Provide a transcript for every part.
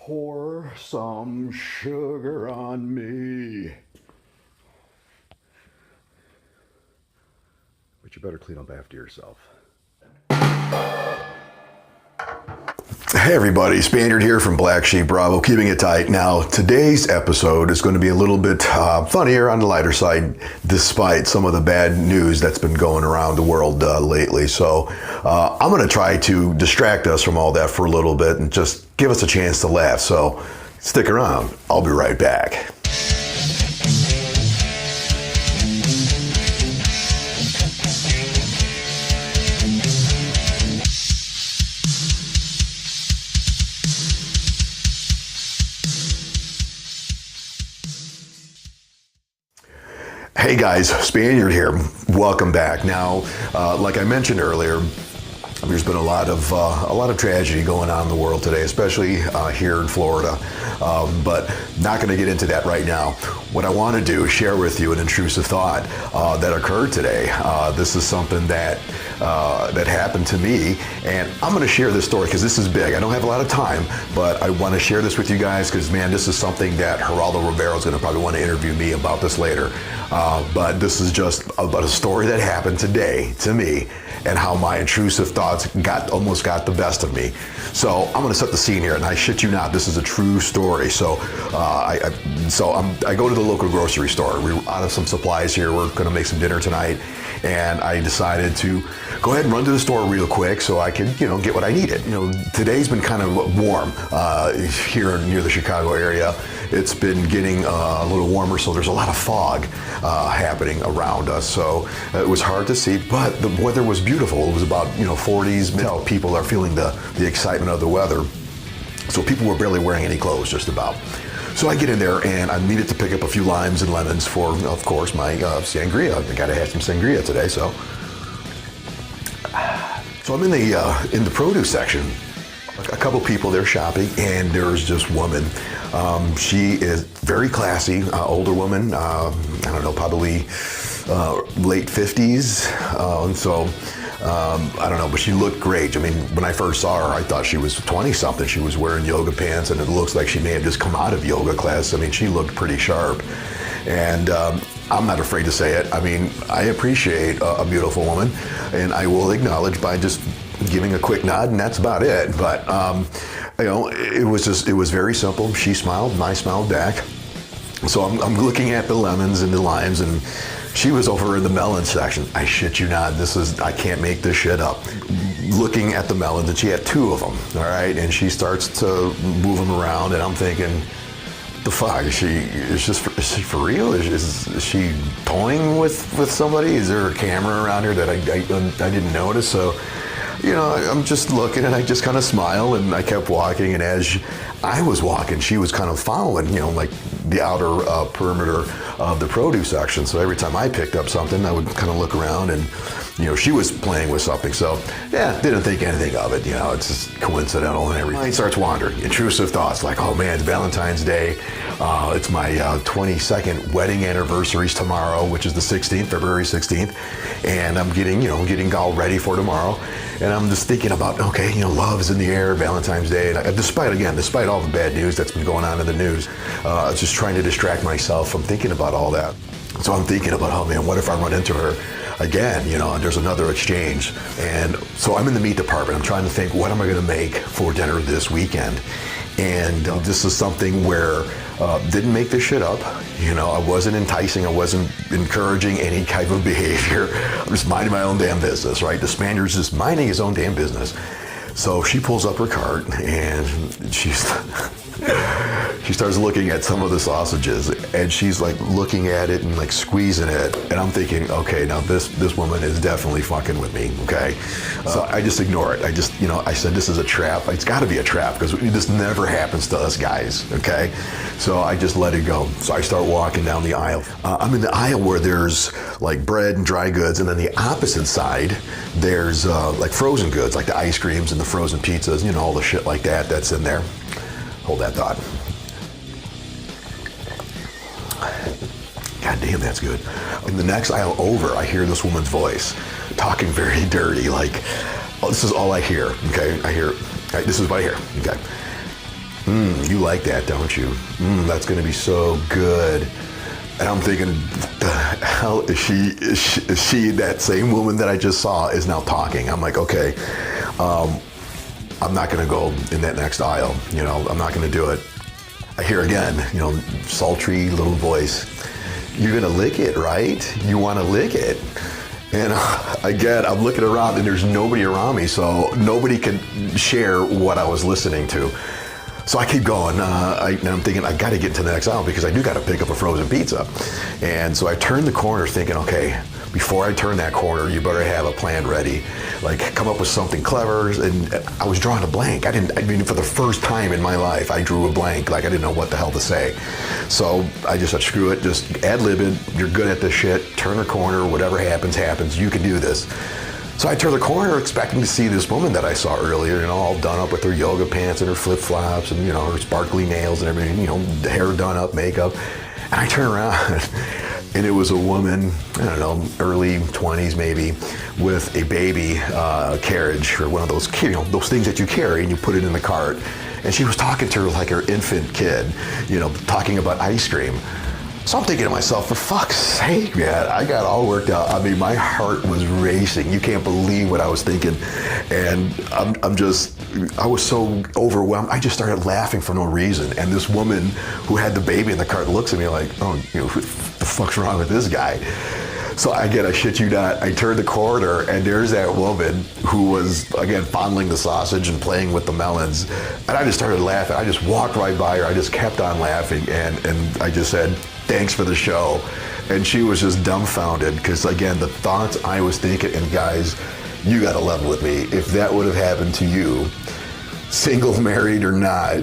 Pour some sugar on me. But you better clean up after yourself. Hey everybody, Spaniard here from Black Sheep Bravo, keeping it tight. Now, today's episode is going to be a little bit funnier on the lighter side, despite some of the bad news that's been going around the world lately. So I'm going to try to distract us from all that for a little bit and just give us a chance to laugh. So stick around. I'll be right back. Hey guys, Spaniard here. Welcome back. Now, like I mentioned earlier, there's been a lot of tragedy going on in the world today, especially here in Florida. But not going to get into that right now. What I want to do is share with you an intrusive thought that occurred today. This is something that happened to me, and I'm going to share this story because this is big. I don't have a lot of time, but I want to share this with you guys because, man, this is something that Geraldo Rivera is going to probably want to interview me about this later. But this is just about a story that happened today to me and how my intrusive thoughts almost got the best of me. So I'm going to set the scene here, and I shit you not, this is a true story. So I go to the local grocery store. We're out of some supplies here. We're going to make some dinner tonight, and I decided to go ahead and run to the store real quick so I could, get what I needed. Today's been kind of warm here near the Chicago area. It's been getting a little warmer, so there's a lot of fog happening around us. So it was hard to see, but the weather was beautiful. It was about 40s. People are feeling the excitement of the weather. So people were barely wearing any clothes, just about. So I get in there and I needed to pick up a few limes and lemons for, of course, my sangria. I got to have some sangria today. So I'm in the produce section. A couple people there shopping, and there's this woman. She is very classy, older woman. I don't know, probably late 50s. I don't know, but she looked great. I mean, when I first saw her, I thought she was 20-something. She was wearing yoga pants, and it looks like she may have just come out of yoga class. I mean, she looked pretty sharp. And I'm not afraid to say it. I mean, I appreciate a beautiful woman, and I will acknowledge by just giving a quick nod, and that's about it. But it was very simple. She smiled, and I smiled back. So I'm looking at the lemons and the limes, and she was over in the melon section. I shit you not, I can't make this shit up. Looking at the melons, and she had two of them, all right? And she starts to move them around, and I'm thinking, the fuck, is she for real? Is she toying with somebody? Is there a camera around here that I didn't notice? So, I'm just looking, and I just kind of smile, and I kept walking, and as I was walking, she was kind of following, like the outer perimeter of the produce section. So every time I picked up something, I would kind of look around, and she was playing with something. So yeah, didn't think anything of it. It's just coincidental and everything. Mind starts wandering. Intrusive thoughts like, oh man, it's Valentine's Day. It's my 22nd wedding anniversary tomorrow, which is the 16th, February 16th. And I'm getting all ready for tomorrow. And I'm just thinking about, okay, love is in the air, Valentine's Day. And despite all the bad news that's been going on in the news, I was just trying to distract myself from thinking about all that. So I'm thinking about, oh man, what if I run into her again? There's another exchange. And so I'm in the meat department. I'm trying to think, what am I going to make for dinner this weekend? And this is something where didn't make this shit up. I wasn't enticing. I wasn't encouraging any type of behavior. I'm just minding my own damn business, right? The Spaniard's just minding his own damn business. So she pulls up her cart, and she starts looking at some of the sausages, and she's like looking at it and like squeezing it. And I'm thinking, okay, now this woman is definitely fucking with me, okay? So I just ignore it. I just, I said, this is a trap. It's got to be a trap because this never happens to us guys, okay? So I just let it go. So I start walking down the aisle. I'm in the aisle where there's like bread and dry goods, and then the opposite side, there's like frozen goods, like the ice creams and the frozen pizzas, all the shit like that's in there. Hold that thought. God damn, that's good. In the next aisle over, I hear this woman's voice talking very dirty, like, oh, this is all I hear, okay? This is what I hear, okay? You like that, don't you? That's going to be so good. And I'm thinking, the hell is she? Is she that same woman that I just saw is now talking? I'm like, okay, I'm not going to go in that next aisle. I'm not going to do it. I hear again, sultry little voice. You're going to lick it, right? You want to lick it. And again, I'm looking around and there's nobody around me, so nobody can share what I was listening to. So I keep going, and I'm thinking, I gotta get to the next aisle because I do gotta pick up a frozen pizza. And so I turn the corner thinking, okay, before I turn that corner, you better have a plan ready. Like, come up with something clever. And I was drawing a blank. For the first time in my life, I drew a blank. Like, I didn't know what the hell to say. So I just said, screw it, just ad-lib it. You're good at this shit. Turn the corner, whatever happens, happens. You can do this. So I turn the corner expecting to see this woman that I saw earlier, all done up with her yoga pants and her flip-flops and, her sparkly nails and everything, the hair done up, makeup. And I turn around and it was a woman, I don't know, early 20s maybe, with a baby carriage or one of those, those things that you carry and you put it in the cart. And she was talking to her like her infant kid, talking about ice cream. So I'm thinking to myself, for fuck's sake, man, I got all worked out. I mean, my heart was racing. You can't believe what I was thinking. And I was so overwhelmed. I just started laughing for no reason. And this woman who had the baby in the cart looks at me like, oh, what the fuck's wrong with this guy? So I shit you not, I turned the corner and there's that woman who was, again, fondling the sausage and playing with the melons. And I just started laughing. I just walked right by her. I just kept on laughing. And I just said, thanks for the show. And she was just dumbfounded because, again, the thoughts I was thinking, and guys, you got to level with me. If that would have happened to you, single, married, or not,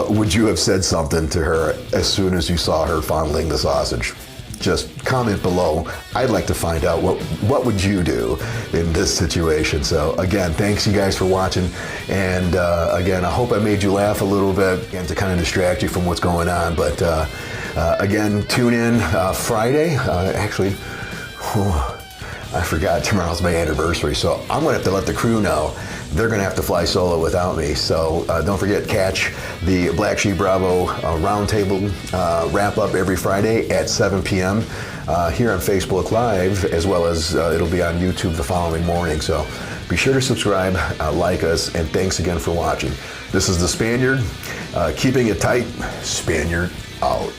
would you have said something to her as soon as you saw her fondling the sausage? Just comment below. I'd like to find out what would you do in this situation. So again, thanks you guys for watching. And again, I hope I made you laugh a little bit and to kind of distract you from what's going on. But again, tune in Friday. Actually, I forgot tomorrow's my anniversary. So I'm going to have to let the crew know they're going to have to fly solo without me. So don't forget, catch the Black Sheep Bravo Roundtable wrap up every Friday at 7 p.m. Here on Facebook Live, as well as it'll be on YouTube the following morning. So be sure to subscribe, like us, and thanks again for watching. This is the Spaniard, keeping it tight. Spaniard out.